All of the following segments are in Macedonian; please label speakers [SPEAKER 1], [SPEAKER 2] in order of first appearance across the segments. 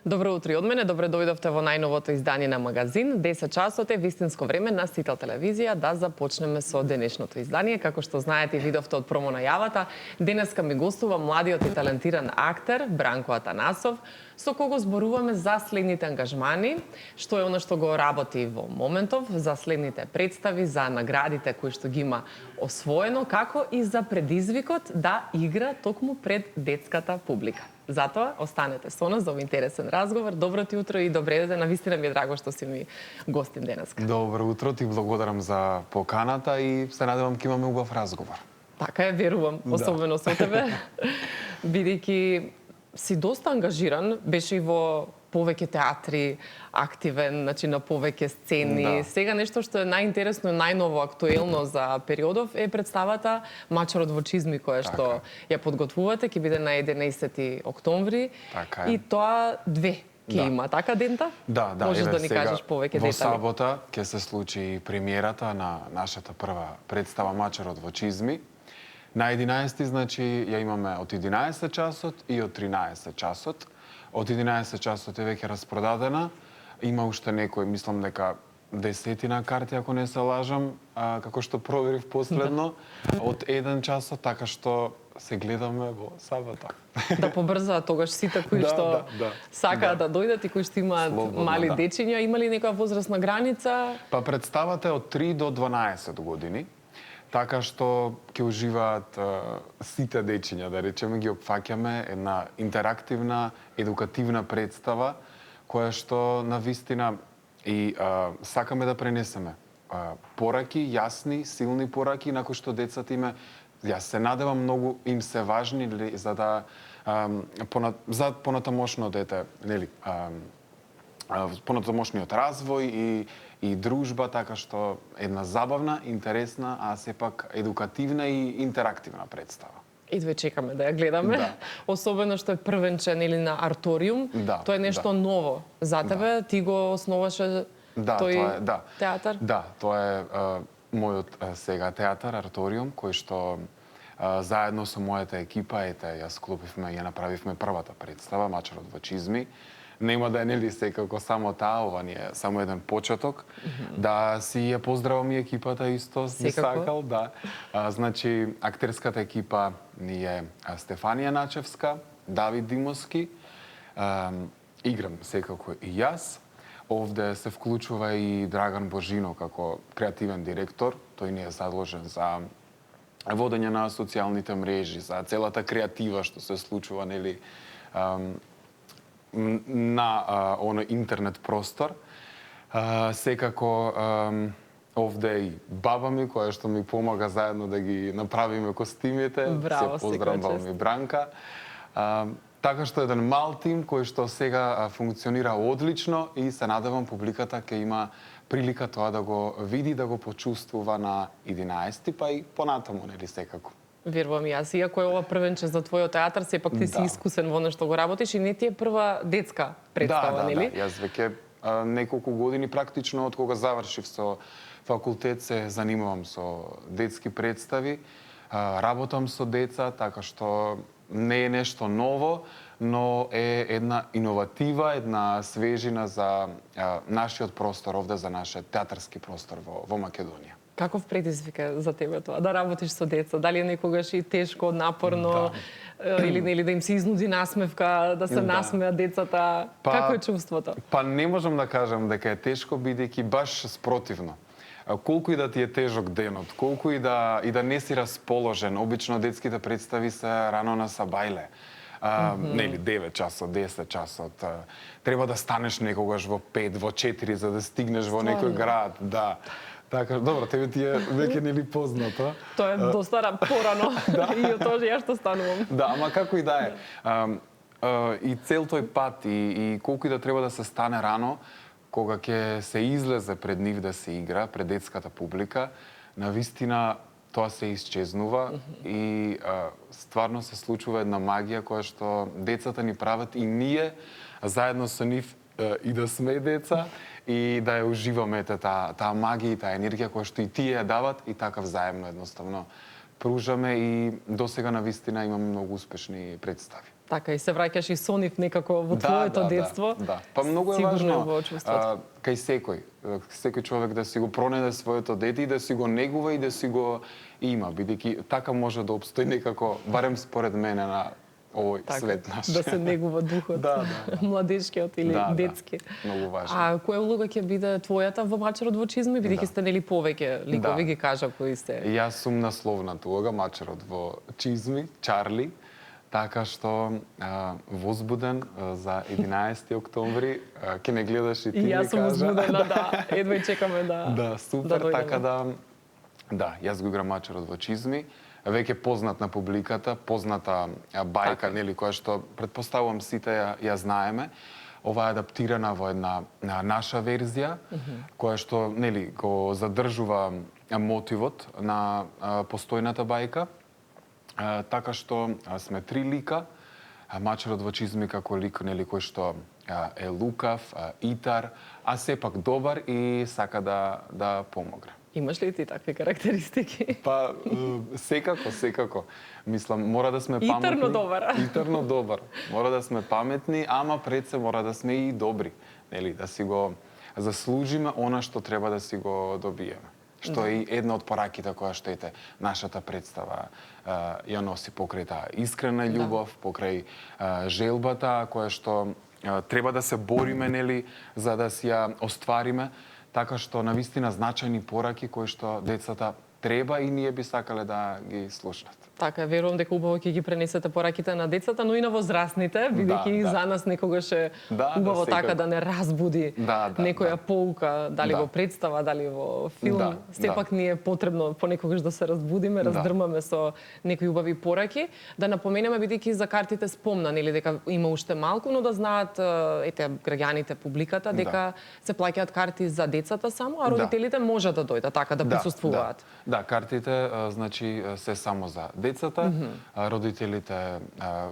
[SPEAKER 1] Добро утро и од мене, добре дојдовте во најновото издание на Магазин. 10 часот е вистинско време на Сител телевизија да започнеме со денешното издание. Како што знаете и видовте од промо најавата, денеска ми гостува младиот и талентиран актер Бранко Атанасов, со кого зборуваме за следните ангажмани, што е она што го работи во моментов, за следните представи, за наградите кои што ги има освоено, како и за предизвикот да игра токму пред детската публика. Затоа, останете со нас за овој интересен разговор. Добро ти утро и добре ден. Навистина ми е драго што си ми гостин денеска.
[SPEAKER 2] Добро утро, ти благодарам за поканата и се надевам ќе имаме убав разговор.
[SPEAKER 1] Така е, верувам, особено со тебе. Бидејќи си доста ангажиран, беше и во повеќе театри, активен, значи на повеќе сцени. Сега нешто што е најинтересно и најново актуелно за периодов е представата Мачарот во чизми, која што ја подготвувате, ќе биде на 11 октомври. И тоа две ќе има, така дента?
[SPEAKER 2] Да,
[SPEAKER 1] можеш да ни кажеш повеќе детали.
[SPEAKER 2] Во сабота ќе се случи премиерата на нашата прва представа Мачарот во чизми. На 11 значи ја имаме од 11 часот и од 13 часот. Од 11 часот е веќе распродадена. Има уште некој, мислам дека 10 карти, ако не се лажам, како што проверив последно, од 1 часот, така што се гледаме во сабота.
[SPEAKER 1] Да побрзаат тогаш сите кои што сакаат да дојдат и кои што имаат мали дечиња. Има ли некоја возрастна граница?
[SPEAKER 2] Па представата е од 3 до 12 години. Така што ќе уживаат сите дечиња, да речеме, ги опфаќаме една интерактивна, едукативна представа, која што навистина и сакаме да пренесеме пораки, јасни, силни пораки, на кои што децата име, јас се надевам многу им се важни за да за понатамошно дете, нели, понатамошниот развој и дружба, така што една забавна, интересна, а сепак едукативна и интерактивна представа.
[SPEAKER 1] И две чекаме да ја гледаме. Особено што е првенчен или на Арториум. Тоа е нешто ново за тебе. Ти го основаше тој театар?
[SPEAKER 2] Да, тоа е мојот сега театар Арториум, кој што заедно со мојата екипа, ја склопивме, ја направивме првата представа Мачарот во чизми. Нема да е нели секако само таа, ова ни е само еден почеток. Да си ја поздравам и екипата исто, би сакал, да. Значи, актерската екипа ни е Стефанија Начевска, Давид Димовски, играм секако и јас. Овде се вклучува и Драган Божино како креативен директор. Тој ни е задложен за водење на социјалните мрежи, за целата креатива што се случува, нели, на оној интернет простор. Секако овде и баба ми, која што ми помага заедно да ги направиме костимите.
[SPEAKER 1] Браво,
[SPEAKER 2] се поздравам ми Бранка. Така што еден мал тим кој што сега функционира одлично и се надевам публиката ќе има прилика тоа да го види, да го почувствува на 11, па и понатаму, нели, секако.
[SPEAKER 1] Верувам јас, иако е ова првенче за твојот театар, сепак ти си искусен во нешто го работиш и не ти е прва детска представа, нели?
[SPEAKER 2] Да, јас веќе неколку години практично од кога завршив со факултет се занимавам со детски представи, работам со деца, така што не е нешто ново, но е една иноватива, една свежина за нашиот простор овде, за нашиот театарски простор во Македонија.
[SPEAKER 1] Каков предизвик е за тебе тоа, да работиш со деца? Дали е некогаш и тешко, напорно, или нели да им се изнуди насмевка, да се насмеат децата? Како е чувството?
[SPEAKER 2] Па не можам да кажам дека е тешко, бидејќи баш спротивно. Колку и да ти е тежок денот, колку и да не си расположен, обично детските представи се рано на сабајле. Нели 9 часот, 10 часот. Треба да станеш некогаш во 5, во 4 за да стигнеш во некој град, да. Така, добро, тебе ти е веќе нели познато.
[SPEAKER 1] Тоа е доста порано и од тоа ја што станувам.
[SPEAKER 2] Да, ама како и да е. И цел тој пат и колку и да треба да се стане рано, кога ќе се излезе пред нив да се игра, пред детската публика, навистина тоа се исчезнува и стварно се случува една магија која што децата ни прават и ние заедно со нив и да сме деца и да ја уживаме таа магија и таа енергија која што и тие ја дават и така взаемно едноставно пружаме и досега навистина имаме многу успешни представи.
[SPEAKER 1] Така и се враќаш и со нив некако во твоето детство.
[SPEAKER 2] Да. Па многу е
[SPEAKER 1] сигурно
[SPEAKER 2] важно
[SPEAKER 1] го чувствувате.
[SPEAKER 2] кај секој човек да си го пронеде своето дете и да си го негува и да си го има, бидејќи така може да обстои некако, барем според мене, на овој свет наш.
[SPEAKER 1] Да се негува духот, младешкиот или детски.
[SPEAKER 2] Многу важно.
[SPEAKER 1] А која улога ќе биде твојата во Мачерот во чизми, бидејќи сте нели повеќе ликови ги кажа кои сте?
[SPEAKER 2] Јас сум насловната улога Мачерот во чизми, Чарли, така што возбуден за 11 октомври ќе не гледаш и ти,
[SPEAKER 1] и
[SPEAKER 2] ми кажа.
[SPEAKER 1] Јас сум возбудена, да. Едва чекаме да.
[SPEAKER 2] Да, супер,
[SPEAKER 1] да
[SPEAKER 2] така да, јас го играм Мачерот во чизми. Веќе познат на публиката, позната бајка, нели, која што претпоставувам сите ја знаеме. Ова е адаптирана во една наша верзија, која што, нели, го задржува мотивот на постојната бајка. Така што сме 3 лика. Мачерот во чизми како лик, нели, кој што е лукав, итар, а сепак добар и сака да помогне.
[SPEAKER 1] Имаш ли ти такви карактеристики?
[SPEAKER 2] Па, секако. Мислам, мора да сме паметни.
[SPEAKER 1] Итарно добар.
[SPEAKER 2] Итарно добар. Мора да сме паметни, ама пред се мора да сме и добри. Нели, да си го заслужиме она што треба да си го добиеме. Што е и една од пораките која што ете нашата представа ја носи покрај таа искрена љубов, покрај желбата која што треба да се бориме, нели, за да си ја оствариме. Така што навистина значајни пораки кои што децата треба и ние би сакале да ги слушнат.
[SPEAKER 1] Така, верувам дека убаво ќе ги пренесете пораките на децата, но и на возрастните, бидејќи за нас некогаш е убаво така да не разбуди некоја поука, дали во представа, дали во филм. Сепак ни е потребно понекогаш да се разбудиме, раздрмаме со некои убави пораки. Да напоменеме, бидејќи за картите спомна, нели, дека има уште малку, но да знаат ете граѓаните, публиката, дека се плаќаат карти за децата само, а родителите можат да дојдат така да присуствуваат.
[SPEAKER 2] Да, картите значи се само за децата, родителите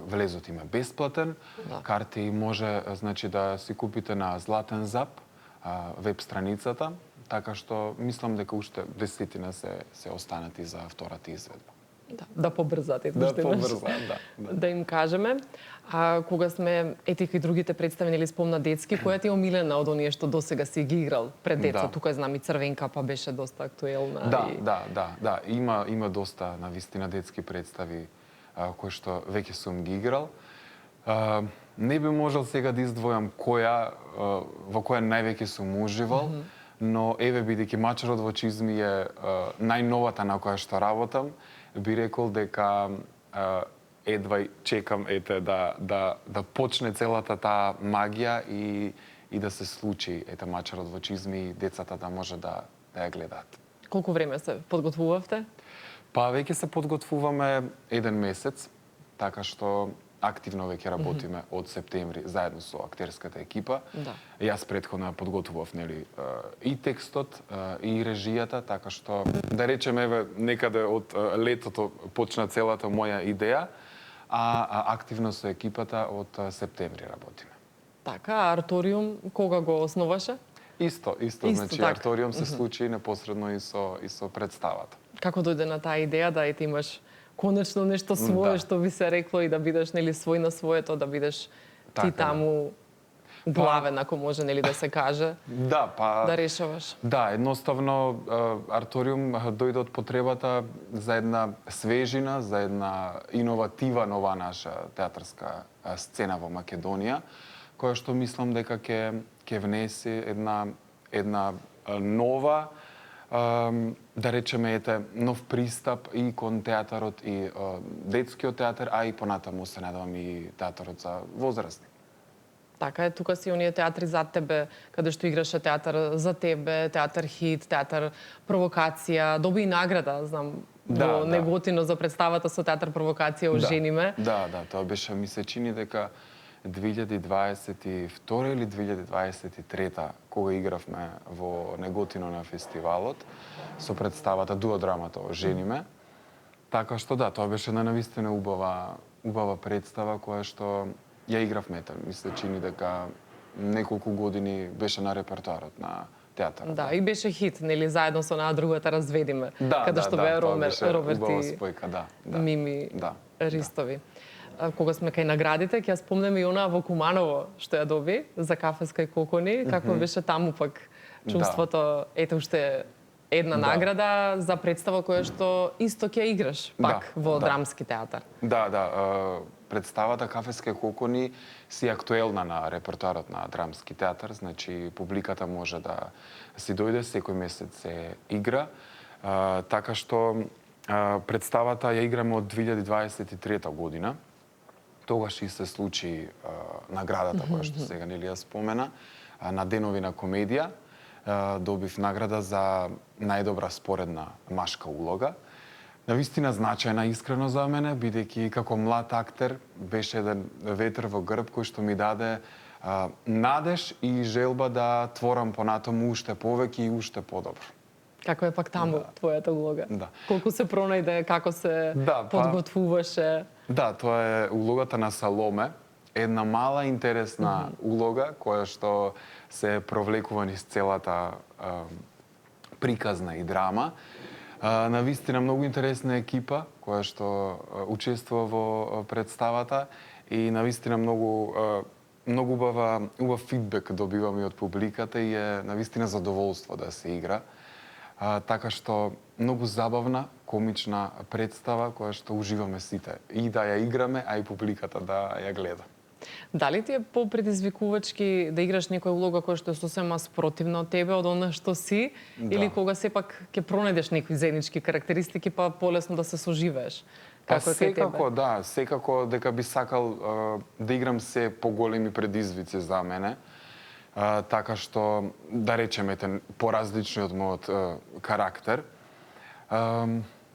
[SPEAKER 2] влезот им е бесплатен, карти може значи да си купите на Златен Зап, веб страницата, така што мислам дека уште 10 се останати за втората изведба.
[SPEAKER 1] Да побрзате, да им кажеме. А кога сме етика и другите представи, нели спомна детски, која ти е омилена од оние што досега си ги играл пред деца? Тука знам и Црвенка, па беше доста актуелна.
[SPEAKER 2] Да, има доста навистина детски представи кои што веќе сум ги играл. Не би можел сега да издвојам во која највеќе сум уживал, но еве бидејќи Мачерот во чизми е најновата на која што работам, би рекол дека едва чекам да почне целата таа магија и да се случи Мачерот во чизми и децата да може да ја гледаат.
[SPEAKER 1] Колку време се подготвувавте?
[SPEAKER 2] Па веќе се подготвуваме 1 месец, така што активно веќе работиме од септември заедно со актерската екипа. Јас претходно подготвував, нели, и текстот, и режијата, така што да речеме еве некаде од летото почна целата моја идеја, а активно со екипата од септември работиме.
[SPEAKER 1] Така, Арториум кога го основаше?
[SPEAKER 2] Исто, значи така. Арториум се случи непосредно и со представата. Како
[SPEAKER 1] дојде на таа идеја да имаш конечно нешто свое што би се рекло и да бидеш, нели, свој на своето, да бидеш ти таму главен, ако може, нели, да се каже, да решаваш?
[SPEAKER 2] Да, едноставно Арториум дојде од потребата за една свежина, за една иноватива нова наша театарска сцена во Македонија, која што мислам дека ќе внесе една нова, да речеме, нов пристап и кон театарот и детскиот театар, а и понатаму се надевам и театарот за возрастни.
[SPEAKER 1] Така е, тука си оние театри за тебе, каде што играше театар за тебе, театар хит, театар провокација, доби и награда, знам, во Неготино за представата со театар провокација Ожениме.
[SPEAKER 2] Да, тоа беше, ми се чини дека 2022 или 2023 кога игравме во Неготино на фестивалот со представата дуодрамата Ожениме. Така што тоа беше навистина убава представа која што ја игравме, ми се чини дека неколку години беше на репертоарот на театарот.
[SPEAKER 1] Да, и беше хит, нели, заедно со другата Разведиме, каде што беа Роберт и
[SPEAKER 2] спојка,
[SPEAKER 1] Мими Ристови. кога сме кај наградите, ќе ја спомнеме и онаа во Куманово што ја доби за кафеска и кокони, како беше таму пак чувството, ете уште една награда за представа која што исто ќе играш пак во драмски театар.
[SPEAKER 2] Представата Кафеска и кокони си актуелна на репертоарот на драмски театар, значи публиката може да си дојде, секој месец се игра, така што представата ја играме од 2023 година. Тогаш и се случи наградата која што сега нели ја спомена, на Денови на комедија. Добив награда за најдобра споредна машка улога. Навистина значајна искрено за мене, бидејќи како млад актер беше еден ветер во грб кој што ми даде надеж и желба да творам понатаму уште повеќе и уште подобро.
[SPEAKER 1] Како е пак таму твојата улога? Колку се пронајде, како се подготвуваше?
[SPEAKER 2] Да, тоа е улогата на Саломе, една мала интересна улога која што се провлекува низ целата приказна и драма. Навистина многу интересна екипа која што учествува во представата и навистина многу убав фидбек добиваме од публиката и е навистина задоволство да се игра. Така што многу забавна, комична представа која што уживаме сите и да ја играме, а и публиката да ја гледа.
[SPEAKER 1] Дали ти е попредизвикувачки да играш некоја улога која што е сосема спротивна од тебе, од она што си, или кога сепак ќе пронајдеш некои заеднички карактеристики, па полесно да се соживееш? Како е кај тебе?
[SPEAKER 2] Секако дека би сакал да играм се поголеми предизвици за мене, така што, да речеме, поразлични од мојот карактер.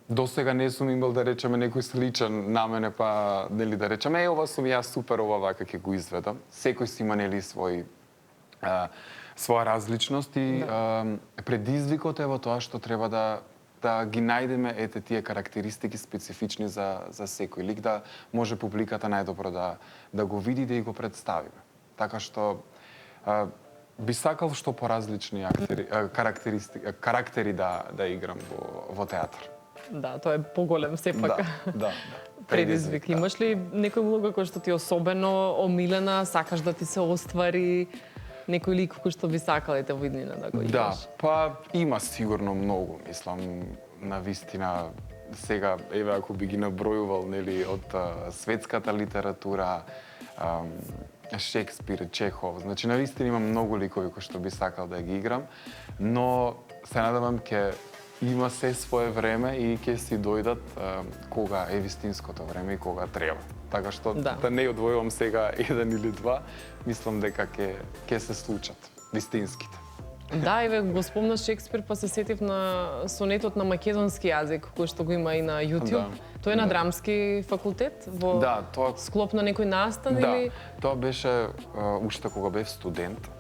[SPEAKER 2] До сега не сум имал, да речеме, некој сличен на мене, па, нели, да речеме, ова сум јас супер, ова вака ќе го изведам. Секој си има, нели, своја различност и предизвикот е во тоа што треба да ги најдеме тие карактеристики специфични за секој лик, да може публиката најдобро да го види, да и го представиме. Така што би сакал што поразлични карактери да играм во театар.
[SPEAKER 1] Да, тоа е поголем сепак предизвик. Имаш ли некој улога кој што ти е особено омилена, сакаш да ти се оствари, некој лик кој што би сакал во иднина да го играш?
[SPEAKER 2] Да, па има сигурно многу, мислам, навистина сега еве ако би ги набројувал, нели, од светската литература, Шекспир, Чехов, значи навистина има многу ликови кои што би сакал да ги играм, но се надевам ќе има се свое време и ќе си дојдат кога е вистинското време и кога треба. Така што да не одвојувам сега еден или два, мислам дека ќе се случат вистинските.
[SPEAKER 1] Да, еве го спомнаш Шекспир, па се сетив на сонетот на македонски јазик кој што го има и на YouTube. Тој е на драмски факултет во склоп на некој настан или?
[SPEAKER 2] Да, тоа беше уште кога бев студент.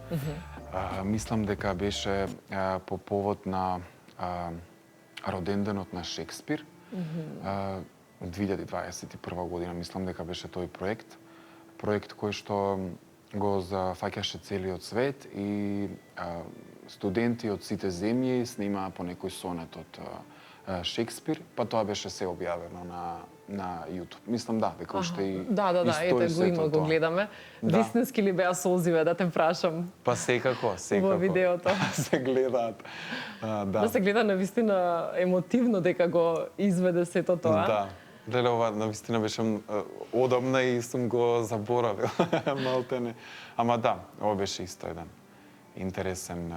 [SPEAKER 2] Мислам дека беше по повод на роденденот на Шекспир. 2021 година, мислам дека беше тој проект кој што го зафаќаше целиот свет и студенти од сите земји снимаа по некој сонет од Шекспир, па тоа беше се објавено на YouTube. Мислам дека уште и
[SPEAKER 1] ете го има, го гледаме. Вистински ли беа солзиве, да те прашам?
[SPEAKER 2] Па секако.
[SPEAKER 1] Во видеото.
[SPEAKER 2] Се гледаат.
[SPEAKER 1] Да се гледа навистина емотивно дека го изведе сето тоа.
[SPEAKER 2] Да. Деле ова навистина беше одамна и сум го заборавил малтене. Ама да, ова беше исто еден интересен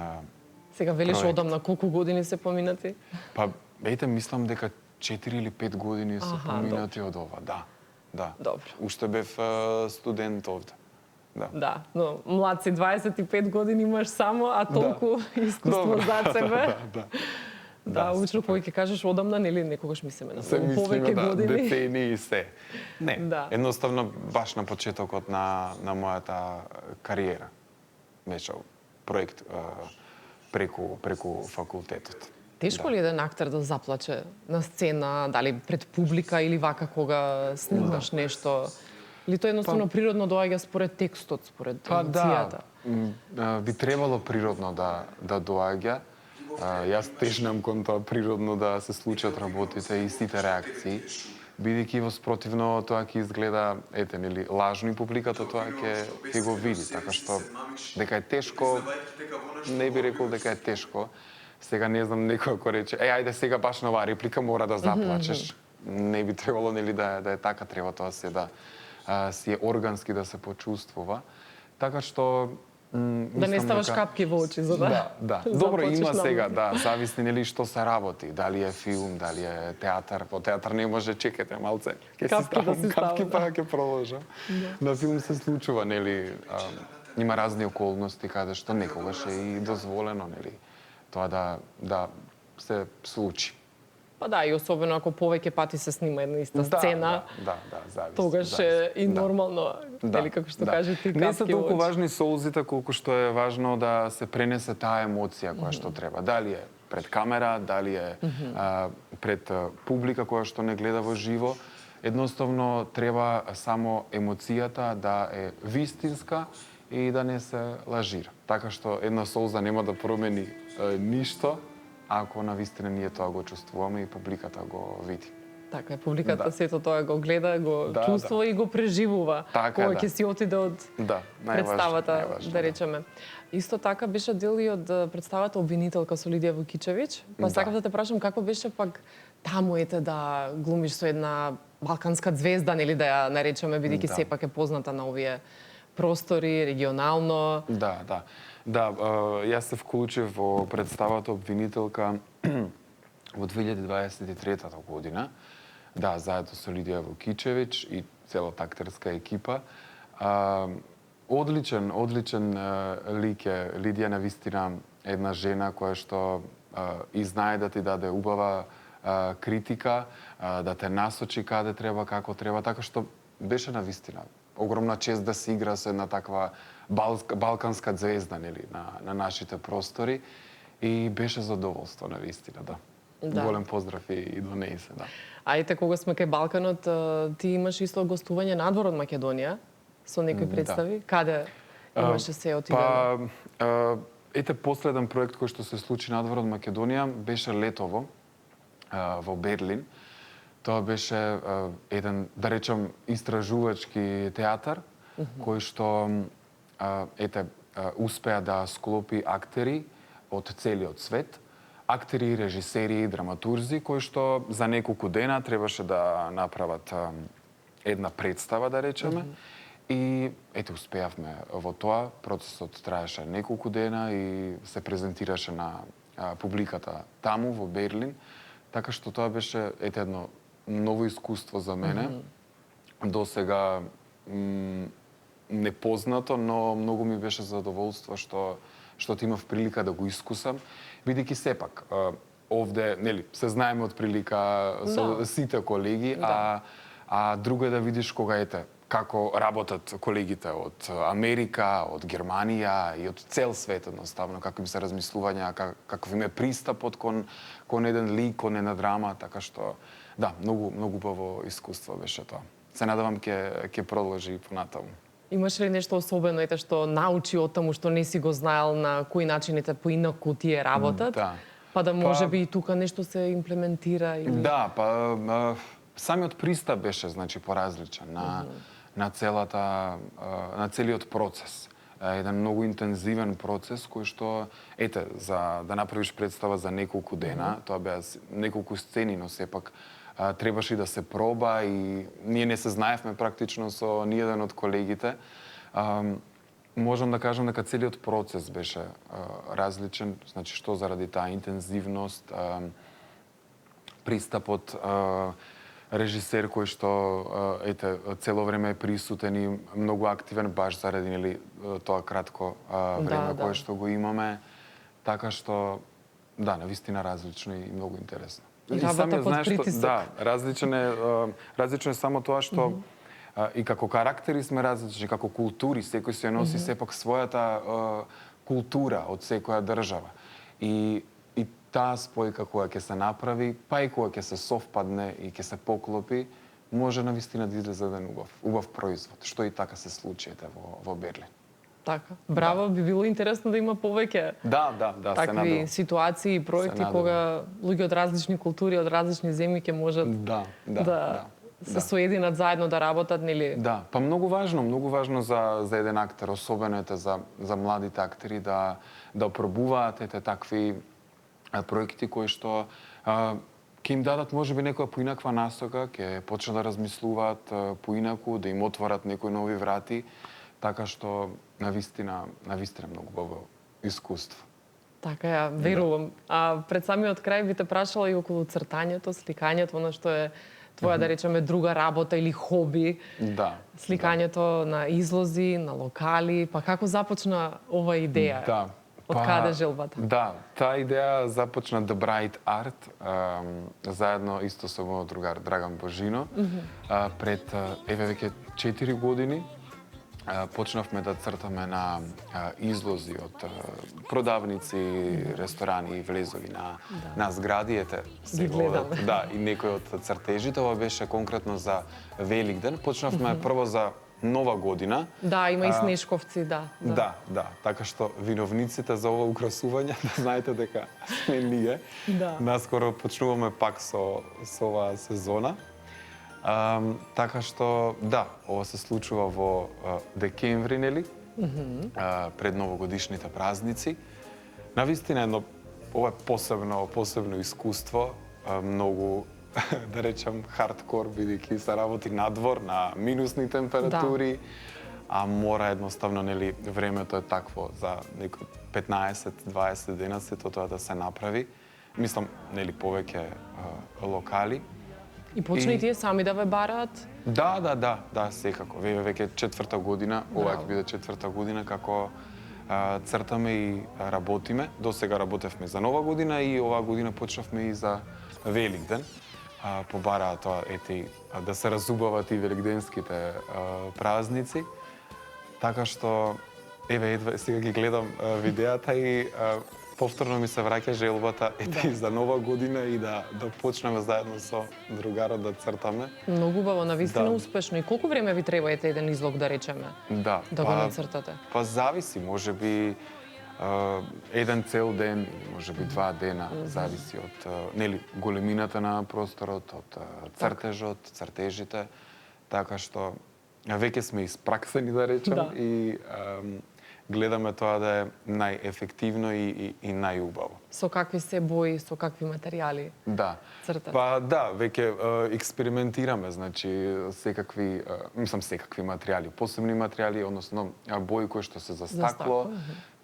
[SPEAKER 1] Сега велиш одамна, колку години се поминати?
[SPEAKER 2] Па мислам дека 4 или 5 години се поминати од ова, да.
[SPEAKER 1] Добро.
[SPEAKER 2] Уште бев студент овде.
[SPEAKER 1] Да, но млад си, 25 години имаш само, а толку искуство зад себе. Да, обично кога ќе кажеш одамна, нели некогаш мислиме на повеќе години.
[SPEAKER 2] Децении се. Не, едноставно баш на почетокот на мојата кариера беше проект преку факултетот.
[SPEAKER 1] Тешко ли еден актер да заплаче на сцена, дали пред публика или вака кога снимаш нешто? Или тоа едноставно природно доаѓа според текстот, според емоцијата?
[SPEAKER 2] Би требало природно да доаѓа. Јас тежнам кон тоа природно да се случат работите и сите реакции. бидејќи во спротивно тоа ќе изгледа, ете, нели, лажно и публиката тоа ќе го види, така што дека е тешко, не би рекол дека е тешко. Сега не знам, некој ако рече, ајде сега баш на оваа реплика мора да заплачеш. Не би требало, нели, да е така, треба тоа се да си е органски да се почувствува. Така што
[SPEAKER 1] да не ставаш капки во очи за
[SPEAKER 2] да. Добро, има сега, зависи нели што се работи, дали е филм, дали е театар. Во театар не може, чекате малце. Ќе си ставам капки па ќе продолжам. На филм се случува, нели, има разни околности каде што некогаш е и дозволено, нели, тоа да се случи.
[SPEAKER 1] Па да, и особено ако повеќе пати се снима една иста сцена,
[SPEAKER 2] зависи.
[SPEAKER 1] Тогаш е и нормално, нели, како што кажете, капки.
[SPEAKER 2] Не се толку важни солзите колку што е важно да се пренесе таа емоција која што треба. Дали е пред камера, дали е пред публика која што не гледа во живо. Едноставно треба само емоцијата да е вистинска и да не се лажира. Така што една солза нема да промени ништо, ако навистина ние тоа го чувствуваме и публиката го види.
[SPEAKER 1] Така е, публиката сето тоа го гледа, го чувствува и го преживува кога ќе си отиде од представата, да речеме. Исто така беше дел и од представата Обвинителка со Лидија Вукичевиќ. Па сакав да те прашам како беше пак таму да глумиш со една балканска звезда, нели да ја наречеме, бидејќи сепак е позната на овие простори, регионално.
[SPEAKER 2] Да, јас се вклучив во представата Обвинителка во 2023 година. Да, заедно со Лидија Вукичевиќ и целата актерска екипа. Одличен лик е Лидија, навистина една жена која што и знае да ти даде убава критика, да те насочи каде треба, како треба, така што беше навистина огромна чест да се игра со една таква балканска звезда, нели, на нашите простори и беше задоволство навистина, да. Голем поздрав и до неј се, да.
[SPEAKER 1] Ајде, кога сме кај Балканот, ти имаш исто гостување надвор од Македонија со некои представи. Каде имаше се отидено?
[SPEAKER 2] Ете, последен проект кој што се случи надвор од Македонија беше летово во Берлин. Тоа беше еден, да речам, истражувачки театар, кој што успеа да склопи актери од целиот свет, актери, режисери, драматурзи, кои што за неколку дена требаше да направат една представа, да речеме. И успеавме во тоа. Процесот траеше неколку дена и се презентираше на публиката таму во Берлин. Така што тоа беше едно ново искуство за мене. Досега непознато, но многу ми беше задоволство што имав прилика да го искусам, бидејќи сепак овде, нели, се знаеме од прилика со сите колеги, а друго е да видиш кога како работат колегите од Америка, од Германија и од цел свет едноставно, како им се размислувања, каков им е пристапот кон еден лик, кон една драма, така што да, многу убаво искуство беше тоа. Се надевам ќе продолжи понатаму.
[SPEAKER 1] Имаш ли нешто особено што научи од таму што не си го знаел, на кои начините поинаку тие работат? Па да може би и тука нешто се имплементира или...
[SPEAKER 2] Да, самиот пристап беше, значи, поразличен на целиот процес. Еден многу интензивен процес кој што, за да направиш представа за неколку дена, тоа беа неколку сцени, но сепак требаше да се проба и ние не се знаевме практично со ниеден од колегите. Можам да кажам дека целиот процес беше различен, значи што заради таа интензивност, пристапот, режисер кој што цело време е присутен и многу активен баш заради тоа кратко време кое што го имаме, така што да, навистина различно и многу интересно.
[SPEAKER 1] И работа под притисок.
[SPEAKER 2] Да, различно е само тоа што и како карактери сме различни, како култури, секој се носи сепак својата култура од секоја држава. И таа спојка која ќе се направи, па и која ќе се совпадне и ќе се поклопи, може навистина да излезе еден убав производ, што и така се случи во Берлин.
[SPEAKER 1] Така. Браво, би било интересно да има повеќе такви ситуации и проекти кога луѓе од различни култури, од различни земји ќе можат се соединат заедно да работат, нели?
[SPEAKER 2] Да, па многу важно за еден актер, особено ете за младите актери да пробуваат ете такви проекти кои што ќе им дадат можеби некоја поинаква насока, ќе почнат да размислуваат поинаку, да им отворат некои нови врати, така што навистина многу убаво искуство.
[SPEAKER 1] Така ја, верувам. А пред самиот крај би те прашала и околу цртањето, сликањето, она што е твоја, да речеме, друга работа или хоби.
[SPEAKER 2] Да.
[SPEAKER 1] Сликањето на излози, на локали, па како започна ова идеја?
[SPEAKER 2] Да.
[SPEAKER 1] Од каде желбата?
[SPEAKER 2] Да, таа идеја започна The Bright Art, заедно исто со мојот другар Драган Божино. Пред веќе 4 години почнавме да цртаме на излози од продавници, ресторани и влезови на згради, ете да, и некои од цртежите. Ова беше конкретно за Великден. Почнавме прво за Нова година.
[SPEAKER 1] Да, има и снежковци, да.
[SPEAKER 2] Да, така што виновниците за ова украсување, да знаете дека сме ние.
[SPEAKER 1] Да.
[SPEAKER 2] Наскоро почнуваме пак со оваа сезона. Така што, да, ова се случува во декември, нели? Пред новогодишните празници. Навистина ова е посебно искуство, многу да речам хардкор, бидејќи се работи надвор на минусни температури, а мора едноставно, нели, времето е такво за некои 15-20 денаци тоа да се направи. Мислам, нели, повеќе локали.
[SPEAKER 1] И почна и тие сами да ве бараат?
[SPEAKER 2] Да, секако. Веќе 4-та година, ова ќе биде 4-та година како цртаме и работиме. До сега работевме за Нова година и оваа година почнавме и за Великден. Побараа тоа, да се разубават и великденските празници. Така што, сега ги гледам видеата и повторно ми се враќа желбата и за Нова година и да почнеме заедно со другарот да цртаме.
[SPEAKER 1] Многу убаво, навистина успешно. И колку време ви треба еден излог, да речеме? Да го нацртате? Па
[SPEAKER 2] зависи, можеби еден цел ден, можеби 2 дена, зависи од нели големината на просторот, од цртежот, цртежите, така што веќе сме испраксени, да речем, и гледаме тоа да е најефективно и најубаво.
[SPEAKER 1] Со какви се бои, со какви материјали цртате?
[SPEAKER 2] Па да, веќе експериментираме, значи секакви материјали, посебни материјали, односно бои кои што се за стакло,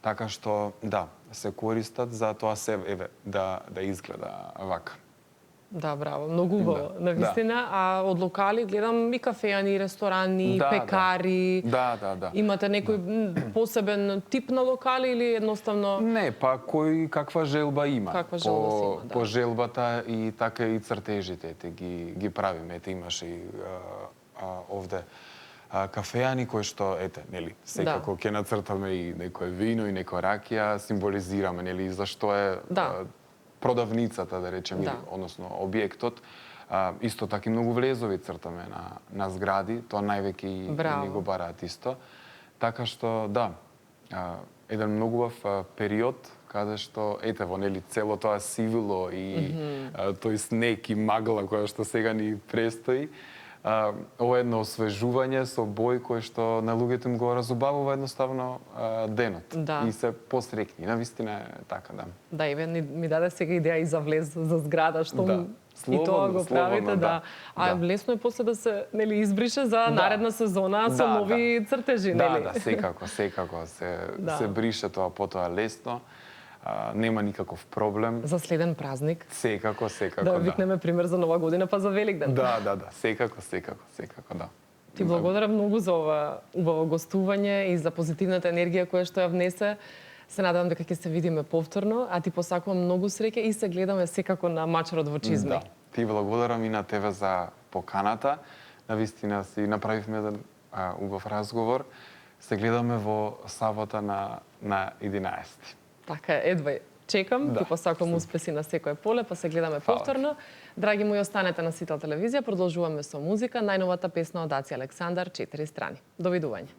[SPEAKER 2] така што да, се користат за тоа се да изгледа вака.
[SPEAKER 1] Да, браво, многу убаво, навистина. А од локали гледам и кафеани, и ресторани, пекари.
[SPEAKER 2] Да.
[SPEAKER 1] Имате некој посебен тип на локали или едноставно?
[SPEAKER 2] Не, па кој каква желба има.
[SPEAKER 1] Каква желба си има, да.
[SPEAKER 2] По желбата и така и цртежите ги правиме. Имаш и овде кафеани кои што нели, секако ќе нацртаме и некое вино и некоја ракија, символизираме, нели, зашто е продавницата, да речем, односно објектот. Исто така и многу влезови цртаме на згради, тоа највеќе и ни го бараат исто. Така што, да, еден многу убав период, каде што, нели, цело тоа сивило и тој снег и магла која што сега ни престои, ова едно освежување со бој кој што на луѓето им го разубавува едноставно денот и се посрекни. Навистина е така, да.
[SPEAKER 1] Да, и ми даде сега идеја и за влез за зграда, што и тоа го правите, да. А лесно е после да се, нели, избрише за наредна сезона со нови цртежи, нели?
[SPEAKER 2] Да, секако се брише тоа потоа лесно. Нема никаков проблем.
[SPEAKER 1] За следен празник.
[SPEAKER 2] Секако,
[SPEAKER 1] да. Викнеме пример за Нова година, па за Великден.
[SPEAKER 2] Да. Секако, да.
[SPEAKER 1] Ти благодарам многу за ова убаво гостување и за позитивната енергија која што ја внесе. Се надевам дека ќе се видиме повторно, а ти посакувам многу среќа и се гледаме секако на Мачарот во чизми.
[SPEAKER 2] Да. Ти благодарам и на тебе за поканата. Навистина си направивме еден убав разговор. Се гледаме во сабота на 11.
[SPEAKER 1] Така е, едвај. Чекам, ти посакувам успеси на секое поле, па се гледаме повторно. Драги мои, останете на Сител телевизија, продолжуваме со музика, најновата песна од Аци Александар, 4 страни. Довидување.